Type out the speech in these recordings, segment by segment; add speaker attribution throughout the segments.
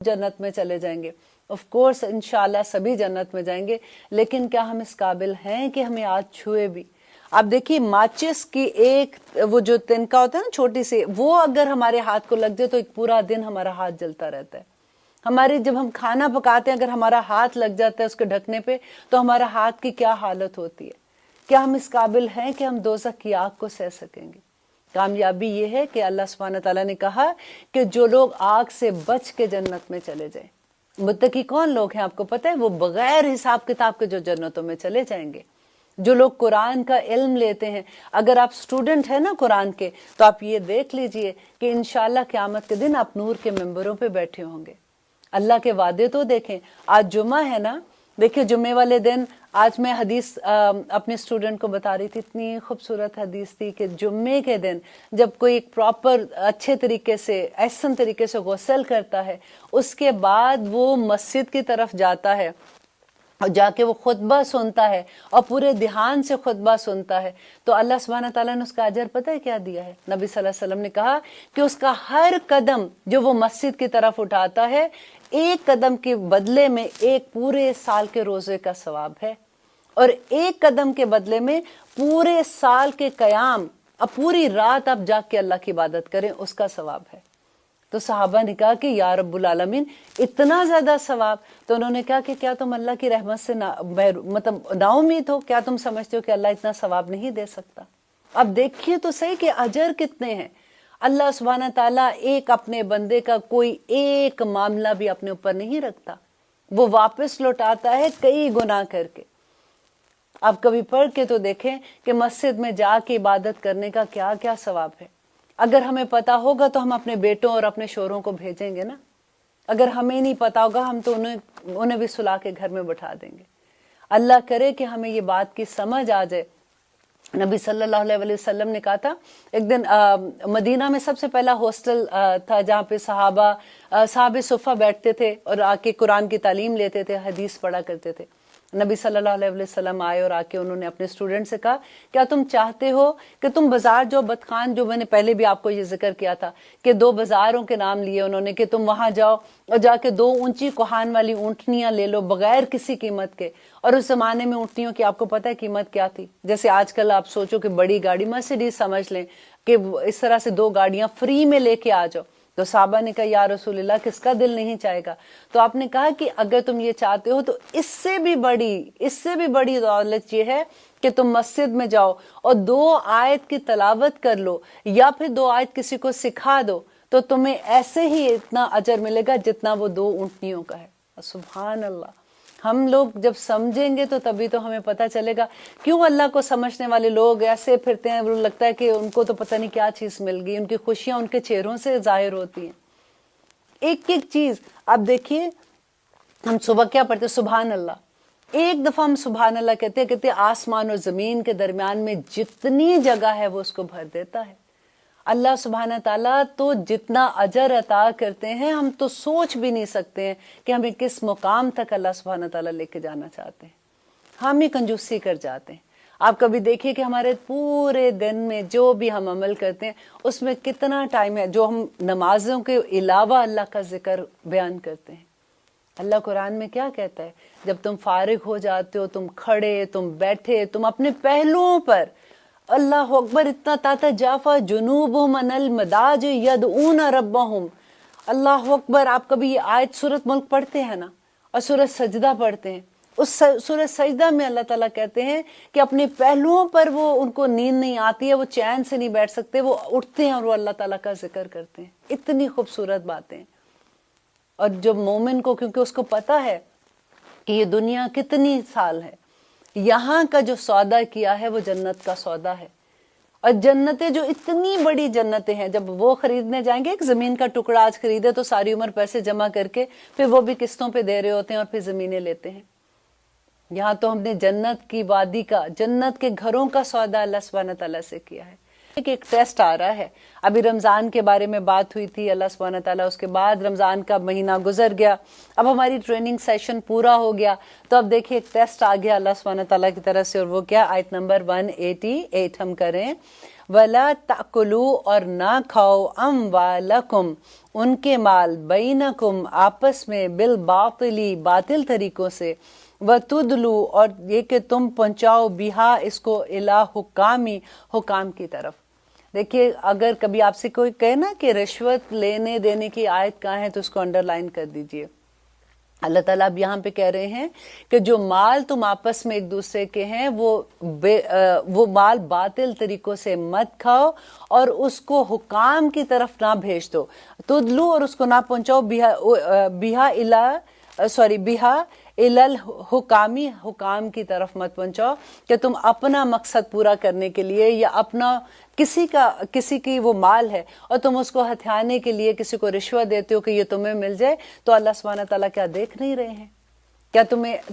Speaker 1: जन्नत में चले जाएंगे। ऑफ कोर्स इंशाल्लाह सभी जन्नत में जाएंगे, लेकिन क्या हम इस काबिल हैं कि हमें आज छुए भी? आप देखिए माचिस की एक वो जो तिनका होता है ना छोटी सी, वो अगर हमारे हाथ को लग जाए तो एक पूरा दिन हमारा हाथ जलता रहता है। हमारे जब हम खाना पकाते हैं अगर हमारा हाथ लग जाता है उसके ढकने पे तो हमारा हाथ की क्या हालत होती है। क्या हम इस काबिल हैं कि हम दोज़ख की आग को सह सकेंगे? कामयाबी ये है कि अल्लाह सुब्हानहू तआला ने कहा कि जो लोग आग से बच के जन्नत में चले जाएं। मुत्तकी कौन लोग हैं आपको पता है? वो बगैर हिसाब किताब के जो जन्नतों में चले जाएंगे। जो लोग कुरान का इल्म लेते हैं, अगर आप स्टूडेंट हैं ना कुरान के, तो आप ये देख लीजिए कि इंशाल्लाह क़यामत के दिन आप नूर के मिंबरों पे बैठे होंगे। अल्लाह के वादे तो देखें, आज जुम्मा है ना, देखिए जुम्मे वाले दिन आज मैं हदीस अपने स्टूडेंट को बता रही थी, इतनी खूबसूरत हदीस थी कि जुम्मे के दिन जब कोई एक प्रॉपर अच्छे तरीके से एहसन तरीके से गुस्ल करता है, उसके बाद वो मस्जिद की तरफ जाता है और जाके वो खुतबा सुनता है और पूरे ध्यान से खुतबा सुनता है, तो अल्लाह सुब्हानहू तआला ने उसका अजर पता है क्या दिया है? नबी सल्लल्लाहु अलैहि वसल्लम ने कहा कि उसका हर कदम जो वो मस्जिद की तरफ उठाता है, एक कदम के बदले में एक पूरे साल के रोजे का सवाब है, और एक कदम के बदले में पूरे साल के कयाम, अब पूरी रात आप जाग के अल्लाह की इबादत करें, उसका सवाब है। तो सहाबा ने कहा कि या रब्बुल आलमीन इतना ज्यादा सवाब? तो उन्होंने कहा कि क्या तुम अल्लाह की रहमत से मतलब नाउमीद हो? क्या तुम समझते हो कि अल्लाह इतना सवाब नहीं दे सकता? अब देखिए तो सही कि अजर कितने हैं। अल्लाह सुब्हानहू तआला एक अपने बंदे का कोई एक मामला भी अपने ऊपर नहीं रखता, वो वापस लौटाता है कई गुनाह करके। आप कभी पढ़ के तो देखें कि मस्जिद में जाके इबादत करने का क्या क्या सवाब है। अगर हमें पता होगा तो हम अपने बेटों और अपने शोहरों को भेजेंगे ना। अगर हमें नहीं पता होगा हम तो उन्हें भी सुला के घर में बैठा देंगे। अल्लाह करे कि हमें ये बात की समझ आ जाए। नबी सल्लल्लाहु अलैहि वसल्लम ने कहा था, एक दिन मदीना में सबसे पहला हॉस्टल था जहाँ पे साहबे सुफ़ा बैठते थे और आके कुरान की तालीम लेते थे, हदीस पढ़ा करते थे। नबी सल्लल्लाहु अलैहि वसल्लम आए और आके उन्होंने अपने स्टूडेंट से कहा, क्या तुम चाहते हो कि तुम बाजार जो बदखान, जो मैंने पहले भी आपको ये जिक्र किया था कि 2 बाजारों के नाम लिए उन्होंने, कि तुम वहां जाओ और जाके 2 ऊंची कोहान वाली ऊँटनियां ले लो बगैर किसी कीमत के। और उस जमाने में ऊँटनियों की आपको पता है कीमत क्या थी? जैसे आजकल आप सोचो कि बड़ी गाड़ी मर्सिडीज समझ लें कि इस तरह से 2 गाड़ियां फ्री में लेके आ जाओ। तो साहबा ने कहा या रसूलल्लाह किसका दिल नहीं चाहेगा? तो आपने कहा कि अगर तुम ये चाहते हो तो इससे भी बड़ी दौलत ये है कि तुम मस्जिद में जाओ और 2 आयत की तलावत कर लो या फिर 2 आयत किसी को सिखा दो, तो तुम्हें ऐसे ही इतना अजर मिलेगा जितना वो 2 ऊँटनियों का है। सुभान अल्लाह। हम लोग जब समझेंगे तो तभी तो हमें पता चलेगा क्यों अल्लाह को समझने वाले लोग ऐसे फिरते हैं। वो लगता है कि उनको तो पता नहीं क्या चीज मिल गई, उनकी खुशियां उनके चेहरों से जाहिर होती हैं। एक एक चीज आप देखिए, हम सुबह क्या पढ़ते हैं? सुभान अल्लाह। एक दफा हम सुभान अल्लाह कहते आसमान और जमीन के दरमियान में जितनी जगह है वो उसको भर देता है। अल्लाह सुब्हानहू तआला तो जितना अजर अता करते हैं हम तो सोच भी नहीं सकते हैं कि हमें किस मुकाम तक अल्लाह सुब्हानहू तआला लेके जाना चाहते हैं। हम ही कंजूसी कर जाते हैं। आप कभी देखिए कि हमारे पूरे दिन में जो भी हम अमल करते हैं उसमें कितना टाइम है जो हम नमाजों के अलावा अल्लाह का जिक्र बयान करते हैं। अल्लाह कुरान में क्या कहता है? जब तुम फारिग हो जाते हो, तुम खड़े, तुम बैठे, तुम अपने पहलुओं पर, अल्लाह अकबर, इतना ताता जाफा जुनूबुहुम अनिल मदाज यदऊन रब्बहुम। अल्लाह अकबर। आप कभी ये आयत सूरत मुल्क पढ़ते हैं ना, और सूरत सजदा पढ़ते हैं, उस सूरत सजदा में अल्लाह ताला कहते हैं कि अपने पहलुओं पर वो, उनको नींद नहीं आती है, वो चैन से नहीं बैठ सकते, वो उठते हैं और वो अल्लाह ताला का जिक्र करते हैं। इतनी खूबसूरत बातें। और जो मोमिन को, क्योंकि उसको पता है कि ये दुनिया कितनी साल है, यहाँ का जो सौदा किया है वो जन्नत का सौदा है। और जन्नतें जो इतनी बड़ी जन्नतें हैं, जब वो खरीदने जाएंगे, एक जमीन का टुकड़ा आज खरीदे तो सारी उम्र पैसे जमा करके फिर वो भी किस्तों पे दे रहे होते हैं और फिर जमीनें लेते हैं। यहाँ तो हमने जन्नत की वादी का, जन्नत के घरों का सौदा अल्लाह सुब्हानहू तआला से किया है। एक टेस्ट आ रहा है। अभी रमजान के बारे में बात हुई थी, अल्लाह सुब्हानहू तआला, उसके बाद रमजान का महीना गुजर गया, अब हमारी ट्रेनिंग सेशन पूरा हो गया, तो अब देखिए एक टेस्ट आ गया अल्लाह सुब्हानहू तआला की तरफ से, और वो क्या? आयत नंबर 188 हम करें। ولا تأکلو اور نہ کھاؤ اموالکم ان کے مال بینکم آپس میں بالباطلی باطل طریقوں سے وتدلو اور یہ کہ تم پہنچاؤ بہا اس کو الی حکامی حکام کی طرف. دیکھیے اگر کبھی آپ سے کوئی کہے نا کہ رشوت لینے دینے کی آیت کہاں ہے تو اس کو انڈر لائن کر دیجئے. اللہ تعالیٰ اب یہاں پہ کہہ رہے ہیں کہ جو مال تم آپس میں ایک دوسرے کے ہیں وہ مال باطل طریقوں سے مت کھاؤ اور اس کو حکام کی طرف نہ بھیج دو. تدلو اور اس کو نہ پہنچاؤ بہا الل حکامی حکام کی طرف مت پہنچاؤ کہ تم اپنا مقصد پورا کرنے کے لیے یا اپنا کسی کی وہ مال ہے اور تم اس کو ہتھیانے کے لیے کسی کو رشوت دیتے ہو کہ یہ تمہیں مل جائے. تو اللہ سبحانہ تعالیٰ کیا دیکھ نہیں رہے ہیں؟ کیا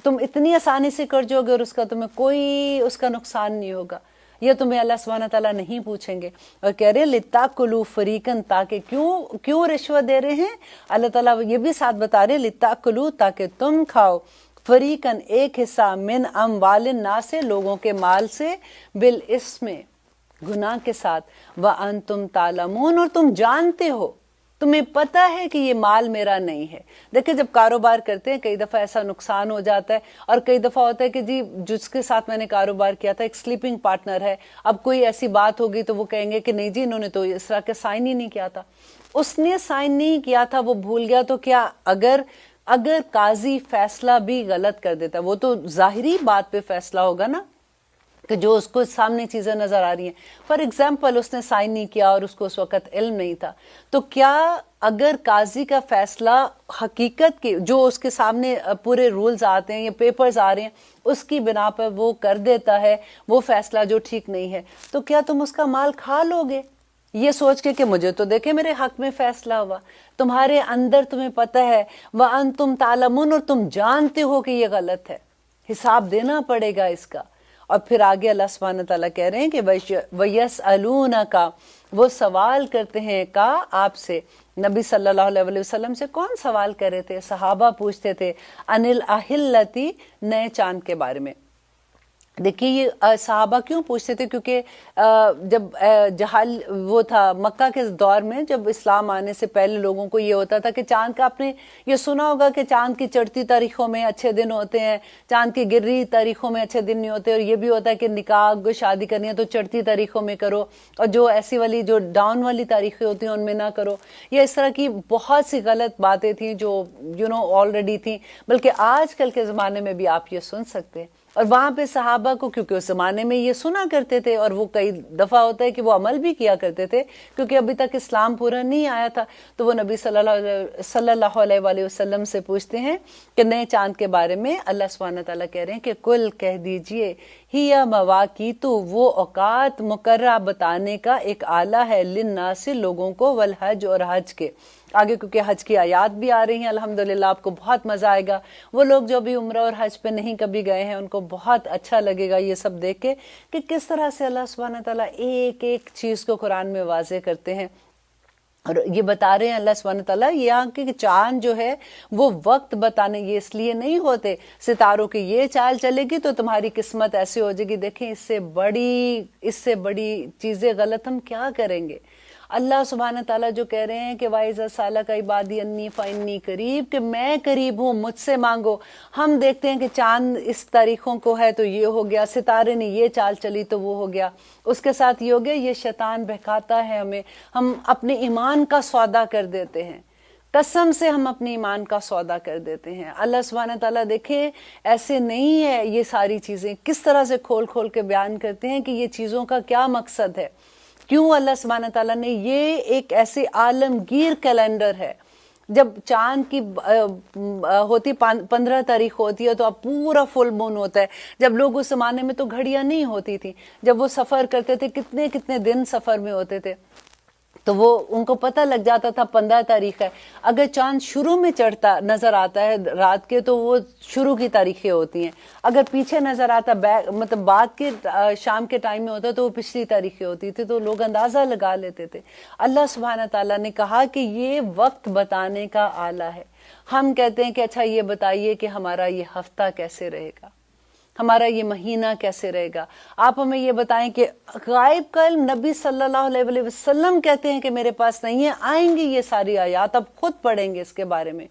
Speaker 1: تم اتنی آسانی سے کر جاؤ گے اور اس کا تمہیں کوئی اس کا نقصان نہیں ہوگا؟ یہ تمہیں اللہ سبحانہ تعالیٰ نہیں پوچھیں گے. اور کہہ رہے لتاکلوا فریقاً تاکہ کیوں رشوت دے رہے ہیں؟ اللہ تعالیٰ یہ بھی ساتھ بتا رہے لتاکلوا تاکہ تم کھاؤ فریقاً ایک حصہ من اموال الناس سے لوگوں کے مال سے بالاسم گناہ کے ساتھ وانتم تعلمون اور تم جانتے ہو تمہیں پتہ ہے کہ یہ مال میرا نہیں ہے. دیکھیں جب کاروبار کرتے ہیں کئی دفعہ ایسا نقصان ہو جاتا ہے اور کئی دفعہ ہوتا ہے کہ جی جس کے ساتھ میں نے کاروبار کیا تھا ایک سلیپنگ پارٹنر ہے, اب کوئی ایسی بات ہوگی تو وہ کہیں گے کہ نہیں جی انہوں نے تو اس طرح کے سائن ہی نہیں کیا تھا. اس نے سائن نہیں کیا تھا, وہ بھول گیا, تو کیا اگر قاضی فیصلہ بھی غلط کر دیتا, وہ تو ظاہری بات پہ فیصلہ ہوگا نا کہ جو اس کو سامنے چیزیں نظر آ رہی ہیں. فار ایگزامپل اس نے سائن نہیں کیا اور اس کو اس وقت علم نہیں تھا, تو کیا اگر قاضی کا فیصلہ حقیقت کے جو اس کے سامنے پورے رولز آتے ہیں یا پیپرز آ رہے ہیں اس کی بنا پر وہ کر دیتا ہے وہ فیصلہ جو ٹھیک نہیں ہے, تو کیا تم اس کا مال کھا لو گے یہ سوچ کے کہ مجھے تو دیکھیں میرے حق میں فیصلہ ہوا؟ تمہارے اندر تمہیں پتہ ہے وَأَنْتُمْ تَعْلَمُونَ اور تم جانتے ہو کہ یہ غلط ہے, حساب دینا پڑے گا اس کا. اور پھر آگے اللہ سبحانہ تعالیٰ کہہ رہے ہیں کہ وَيَسْأَلُونَكَ وہ سوال کرتے ہیں کا آپ سے. نبی صلی اللہ علیہ وسلم سے کون سوال کر رہے تھے؟ صحابہ پوچھتے تھے انل اہلتی نئے چاند کے بارے میں. دیکھیے یہ صحابہ کیوں پوچھتے تھے؟ کیونکہ جب جہال وہ تھا مکہ کے دور میں, جب اسلام آنے سے پہلے لوگوں کو یہ ہوتا تھا کہ چاند کا آپ نے یہ سنا ہوگا کہ چاند کی چڑھتی تاریخوں میں اچھے دن ہوتے ہیں, چاند کی گر رہی تاریخوں میں اچھے دن نہیں ہوتے, اور یہ بھی ہوتا ہے کہ نکاح شادی کرنی ہے تو چڑھتی تاریخوں میں کرو اور جو ایسی والی جو ڈاؤن والی تاریخیں ہوتی ہیں ان میں نہ کرو. یہ اس طرح کی بہت سی غلط باتیں تھیں جو آلریڈی تھیں, بلکہ آج کل کے زمانے میں بھی آپ یہ سن سکتے ہیں. اور وہاں پہ صحابہ کو کیونکہ اس زمانے میں یہ سنا کرتے تھے اور وہ کئی دفعہ ہوتا ہے کہ وہ عمل بھی کیا کرتے تھے کیونکہ ابھی تک اسلام پورا نہیں آیا تھا, تو وہ نبی صلی اللہ علیہ وآلہ وسلم سے پوچھتے ہیں کہ نئے چاند کے بارے میں. اللہ سبحانہ تعالیٰ کہہ رہے ہیں کہ کل کہہ دیجئے ہی مواقیت وہ اوقات مقررہ بتانے کا ایک آلہ ہے للناس لوگوں کو والحج اور حج کے. آگے کیونکہ حج کی آیات بھی آ رہی ہیں الحمدللہ, آپ کو بہت مزہ آئے گا. وہ لوگ جو بھی عمرہ اور حج پہ نہیں کبھی گئے ہیں ان کو بہت اچھا لگے گا یہ سب دیکھ کے کہ کس طرح سے اللہ سبحانہ تعالیٰ ایک ایک چیز کو قرآن میں واضح کرتے ہیں. اور یہ بتا رہے ہیں اللہ سبحانہ تعالیٰ یہاں کہ چاند جو ہے وہ وقت بتانے یہ اس لیے نہیں ہوتے ستاروں کی یہ چال چلے گی تو تمہاری قسمت ایسے ہو جائے گی. دیکھیں اس سے بڑی چیزیں غلط ہم کیا کریں گے؟ اللہ سبحانہ تعالیٰ جو کہہ رہے ہیں کہ وَإِذَا سَأَلَكَ عِبَادِي أَنِّي فَإِنِّي قَرِيبٌ کہ میں قریب ہوں مجھ سے مانگو. ہم دیکھتے ہیں کہ چاند اس تاریخوں کو ہے تو یہ ہو گیا, ستارے نے یہ چال چلی تو وہ ہو گیا, اس کے ساتھ یہ ہو گیا. یہ شیطان بہکاتا ہے ہمیں, ہم اپنے ایمان کا سودا کر دیتے ہیں, قسم سے ہم اپنے ایمان کا سودا کر دیتے ہیں. اللہ سبحانہ تعالیٰ دیکھیں ایسے نہیں ہے, یہ ساری چیزیں کس طرح سے کھول کھول کے بیان کرتے ہیں کہ یہ چیزوں کا کیا مقصد ہے. کیوں اللہ سبحانہ تعالیٰ نے یہ ایک ایسے عالمگیر کیلنڈر ہے. جب چاند کی ہوتی 15 تاریخ ہوتی ہے تو اب پورا فل مون ہوتا ہے. جب لوگ اس زمانے میں تو گھڑیاں نہیں ہوتی تھی, جب وہ سفر کرتے تھے کتنے کتنے دن سفر میں ہوتے تھے, تو وہ ان کو پتہ لگ جاتا تھا 15 تاریخ ہے. اگر چاند شروع میں چڑھتا نظر آتا ہے رات کے تو وہ شروع کی تاریخیں ہوتی ہیں, اگر پیچھے نظر آتا مطلب بعد کے شام کے ٹائم میں ہوتا تو وہ پچھلی تاریخیں ہوتی تھی, تو لوگ اندازہ لگا لیتے تھے. اللہ سبحانہ تعالیٰ نے کہا کہ یہ وقت بتانے کا آلہ ہے. ہم کہتے ہیں کہ اچھا یہ بتائیے کہ ہمارا یہ ہفتہ کیسے رہے گا, ہمارا یہ مہینہ کیسے رہے گا. آپ ہمیں یہ بتائیں کہ غائب کا علم نبی صلی اللہ علیہ وسلم کہتے ہیں کہ میرے پاس نہیں ہے. آئیں گی یہ ساری آیات, اب خود پڑھیں گے اس کے بارے میں.